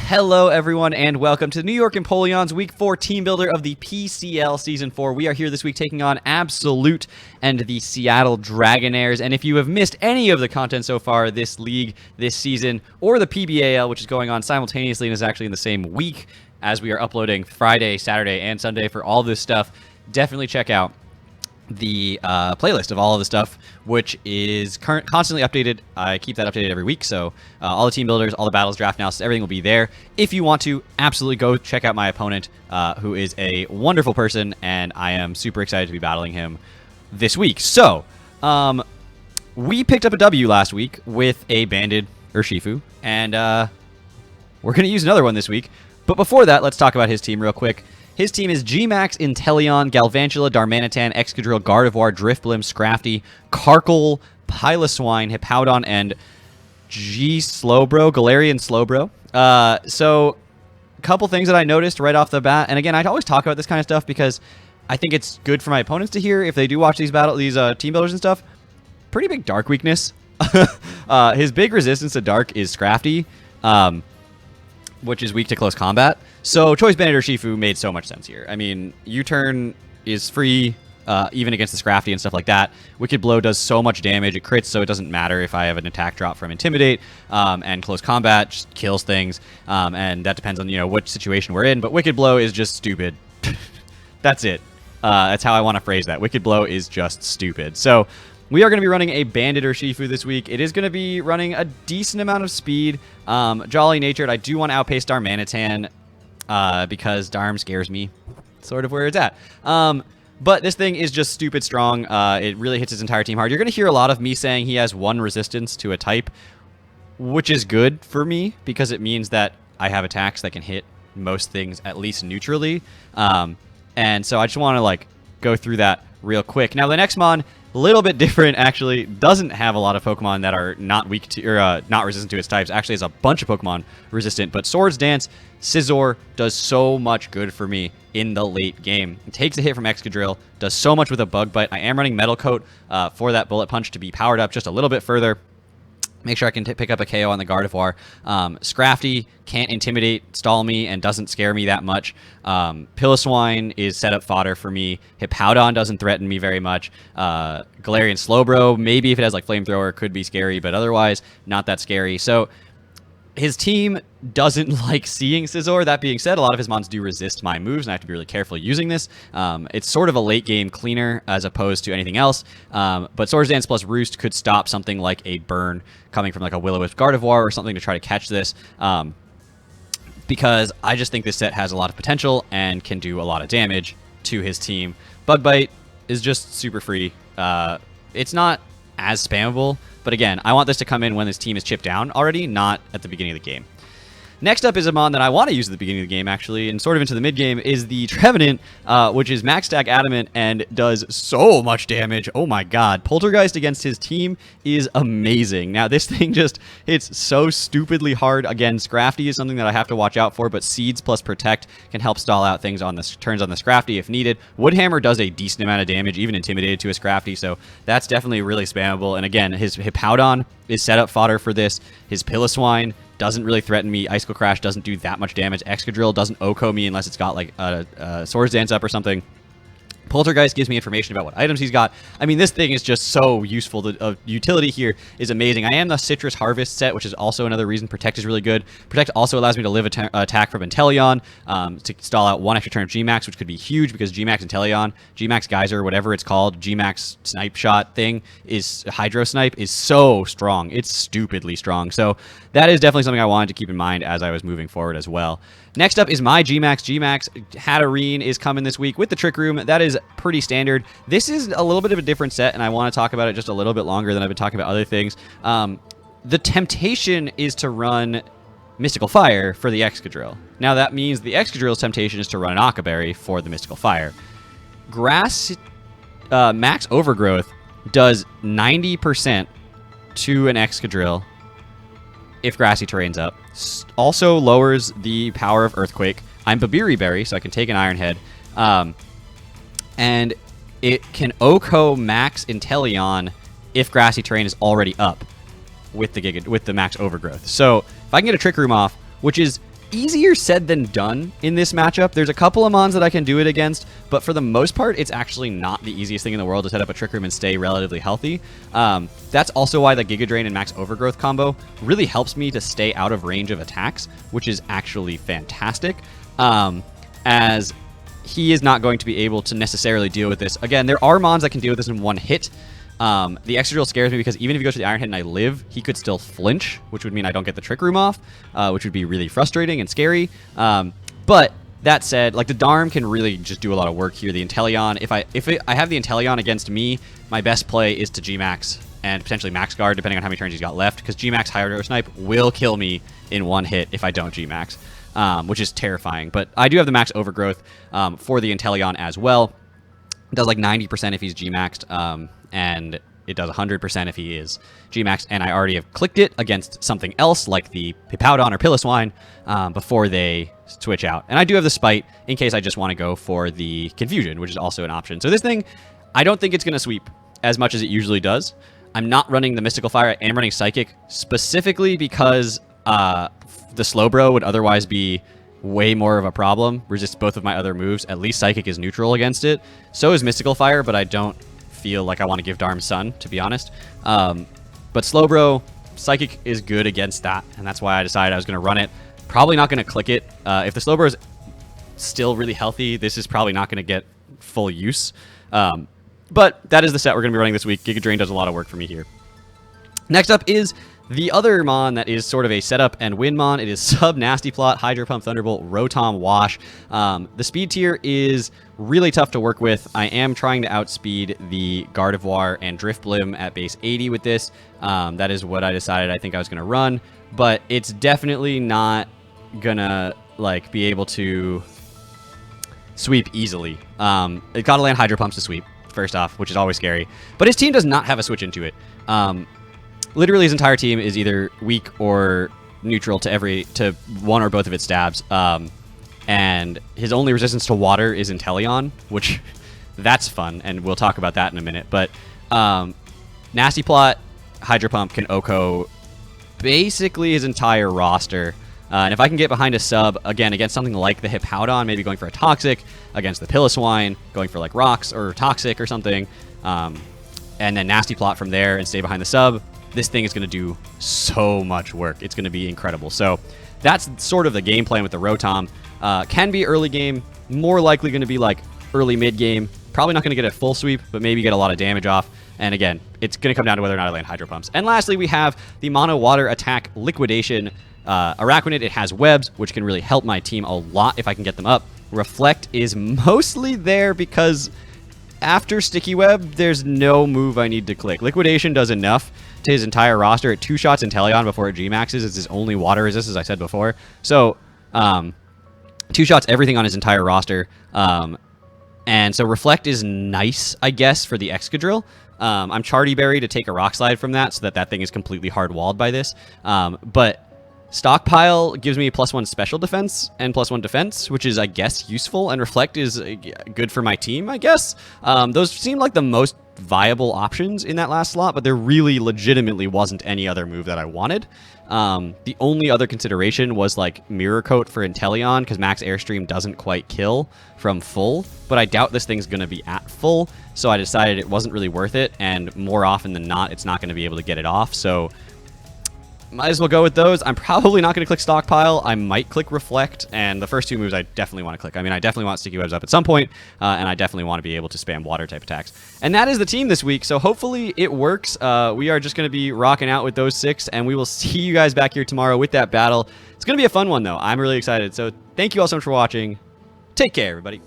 Hello, everyone, and welcome to New York Empoleon's Week 4 Team Builder of the PCL Season 4. We are here this week taking on Absolute and the Seattle Dragonairs. And if you have missed any of the content so far this league, this season, or the PBAL, which is going on simultaneously and is actually in the same week as we are uploading Friday, Saturday, and Sunday for all this stuff, definitely check out the playlist of all of the stuff, which is constantly updated. I keep that updated every week, so all the team builders, all the battles, draft analysis, everything will be there. If you want to, absolutely go check out my opponent, who is a wonderful person, and I am super excited to be battling him this week. So, we picked up a W last week with a banded Urshifu, and we're going to use another one this week. But before that, let's talk about his team real quick. His team is GMax, Inteleon, Galvantula, Darmanitan, Excadrill, Gardevoir, Drifblim, Scrafty, Karkle, Piloswine, Hippowdon, and Galarian Slowbro. So, a couple things that I noticed right off the bat, and again, I'd always talk about this kind of stuff because I think it's good for my opponents to hear if they do watch these team builders and stuff. Pretty big dark weakness. His big resistance to dark is Scrafty, which is weak to close combat. So Choice Banded Urshifu made so much sense here. I mean, U-turn is free, even against the Scrafty and stuff like that. Wicked Blow does so much damage. It crits, so it doesn't matter if I have an attack drop from Intimidate, and Close Combat just kills things, and that depends on, what situation we're in. But Wicked Blow is just stupid. That's it. That's how I want to phrase that. Wicked Blow is just stupid. So we are going to be running a Banded Urshifu this week. It is going to be running a decent amount of speed. Jolly Natured, I do want to outpace Darmanitan, because Darm scares me, sort of where it's at. But this thing is just stupid strong. It really hits his entire team hard. You're going to hear a lot of me saying he has one resistance to a type, which is good for me because it means that I have attacks that can hit most things at least neutrally. And so I just want to go through that real quick. Now the next mon, a little bit different, actually. Doesn't have a lot of Pokemon that are not weak to or not resistant to its types. Actually has a bunch of Pokemon resistant, but Swords Dance, Scizor does so much good for me in the late game. It takes a hit from Excadrill, does so much with a Bug Bite. I am running Metal Coat for that Bullet Punch to be powered up just a little bit further. Make sure I can pick up a KO on the Gardevoir. Scrafty can't intimidate, stall me, and doesn't scare me that much. Piloswine is setup fodder for me. Hippowdon doesn't threaten me very much. Galarian Slowbro, maybe if it has Flamethrower, could be scary, but otherwise not that scary. So his team doesn't like seeing Scizor. That being said, a lot of his mons do resist my moves, and I have to be really careful using this. It's sort of a late-game cleaner as opposed to anything else, but Swords Dance plus Roost could stop something like a burn coming from a Will-O-Wisp Gardevoir or something to try to catch this, because I just think this set has a lot of potential and can do a lot of damage to his team. Bug Bite is just super free. It's not as spammable, but again, I want this to come in when this team is chipped down already, not at the beginning of the game. Next up is a mon that I want to use at the beginning of the game, actually, and sort of into the mid-game, is the Trevenant, which is max stack Adamant and does so much damage. Oh my god. Poltergeist against his team is amazing. Now, this thing just hits so stupidly hard. Again, Scrafty is something that I have to watch out for, but Seeds plus Protect can help stall out things on the turns on the Scrafty if needed. Woodhammer does a decent amount of damage, even intimidated to a Scrafty, so that's definitely really spammable. And again, his Hippowdon is setup fodder for this. His Piloswine doesn't really threaten me. Icicle Crash doesn't do that much damage. Excadrill doesn't OHKO me unless it's got a Swords Dance up or something. Poltergeist gives me information about what items he's got. I mean, this thing is just so useful. The utility here is amazing. I am the Citrus Harvest set, which is also another reason Protect is really good. Protect also allows me to live attack from Inteleon to stall out one extra turn of GMax, which could be huge because GMax Inteleon, GMax Geyser, whatever it's called, GMax Snipe Shot thing, is Hydro Snipe, is so strong. It's stupidly strong. So that is definitely something I wanted to keep in mind as I was moving forward as well. Next up is my GMax. GMax Hatterene is coming this week with the Trick Room. That is pretty standard. This is a little bit of a different set, and I want to talk about it just a little bit longer than I've been talking about other things. The temptation is to run Mystical Fire for the Excadrill. Now, that means the Excadrill's temptation is to run an Occa Berry for the Mystical Fire. Grass Max Overgrowth does 90% to an Excadrill if grassy terrain's up. Also lowers the power of Earthquake. I'm Babiri Berry, so I can take an Iron Head. And it can OHKO max Inteleon if grassy terrain is already up with the Max Overgrowth. So if I can get a Trick Room off, which is easier said than done in this matchup. There's a couple of mons that I can do it against, but for the most part, it's actually not the easiest thing in the world to set up a Trick Room and stay relatively healthy. That's also why the Giga Drain and Max Overgrowth combo really helps me to stay out of range of attacks, which is actually fantastic, as he is not going to be able to necessarily deal with this. Again, there are mons that can deal with this in one hit. The Extra Drill scares me because even if he goes to the Iron Hit and I live, he could still flinch, which would mean I don't get the Trick Room off, which would be really frustrating and scary. But that said, like, the Darm can really just do a lot of work here. The Inteleon, if I have the Inteleon against me, my best play is to GMax and potentially Max Guard, depending on how many turns he's got left, because GMax Hydro Snipe will kill me in one hit if I don't GMax, which is terrifying. But I do have the Max Overgrowth for the Inteleon as well. It does like 90% if he's GMaxed, and it does 100% if he is GMaxed, and I already have clicked it against something else like the Hippowdon or Piloswine before they switch out. And I do have the Spite in case I just want to go for the Confusion, which is also an option. So this thing, I don't think it's going to sweep as much as it usually does. I'm not running the Mystical Fire. I am running Psychic specifically because the Slowbro would otherwise be way more of a problem. Resists both of my other moves. At least Psychic is neutral against it. So is Mystical Fire, but I don't feel like I want to give Darm Sun, to be honest. But Slowbro, Psychic is good against that, and that's why I decided I was going to run it. Probably not going to click it. If the Slowbro is still really healthy, this is probably not going to get full use. But that is the set we're going to be running this week. Giga Drain does a lot of work for me here. Next up is the other mon that is sort of a setup and win mon. It is Sub Nasty Plot, Hydro Pump, Thunderbolt, Rotom, Wash. The speed tier is really tough to work with. I am trying to outspeed the Gardevoir and Drifblim at base 80 with this. That is what I decided I think I was going to run, but it's definitely not going to like be able to sweep easily. It got to land Hydro Pumps to sweep, first off, which is always scary. But his team does not have a switch into it. Literally, his entire team is either weak or neutral to one or both of its stabs. And his only resistance to water is Inteleon, which that's fun, and we'll talk about that in a minute. But Nasty Plot, Hydro Pump can OHKO basically his entire roster. And if I can get behind a sub, again, against something like the Hippowdon, maybe going for a Toxic, against the Piloswine, going for like Rocks or Toxic or something, and then Nasty Plot from there and stay behind the sub, this thing is going to do so much work. It's going to be incredible. So that's sort of the game plan with the Rotom. Can be early game, more likely going to be like early mid game. Probably not going to get a full sweep, but maybe get a lot of damage off. And again, it's going to come down to whether or not I land Hydro Pumps. And lastly, we have the Mono Water Attack Liquidation Araquanid. It has webs, which can really help my team a lot if I can get them up. Reflect is mostly there because after Sticky Web, there's no move I need to click. Liquidation does enough to his entire roster. At 2 shots Inteleon before it G-maxes. It's his only water resist, as I said before. So, 2 shots everything on his entire roster. And so Reflect is nice, I guess, for the Excadrill. I'm Charty Berry to take a Rock Slide from that so that thing is completely hard-walled by this. But Stockpile gives me +1 special defense and +1 defense, which is, I guess, useful. And Reflect is good for my team, I guess. Those seem like the most viable options in that last slot, but there really legitimately wasn't any other move that I wanted. The only other consideration was like Mirror Coat for Inteleon, because Max Airstream doesn't quite kill from full, but I doubt this thing's going to be at full, so I decided it wasn't really worth it, and more often than not, it's not going to be able to get it off, so might as well go with those. I'm probably not going to click Stockpile. I might click Reflect, and the first 2 moves I definitely want to click. I mean, I definitely want Sticky Webs up at some point, and I definitely want to be able to spam water-type attacks. And that is the team this week, so hopefully it works. We are just going to be rocking out with those 6, and we will see you guys back here tomorrow with that battle. It's going to be a fun one, though. I'm really excited. So thank you all so much for watching. Take care, everybody.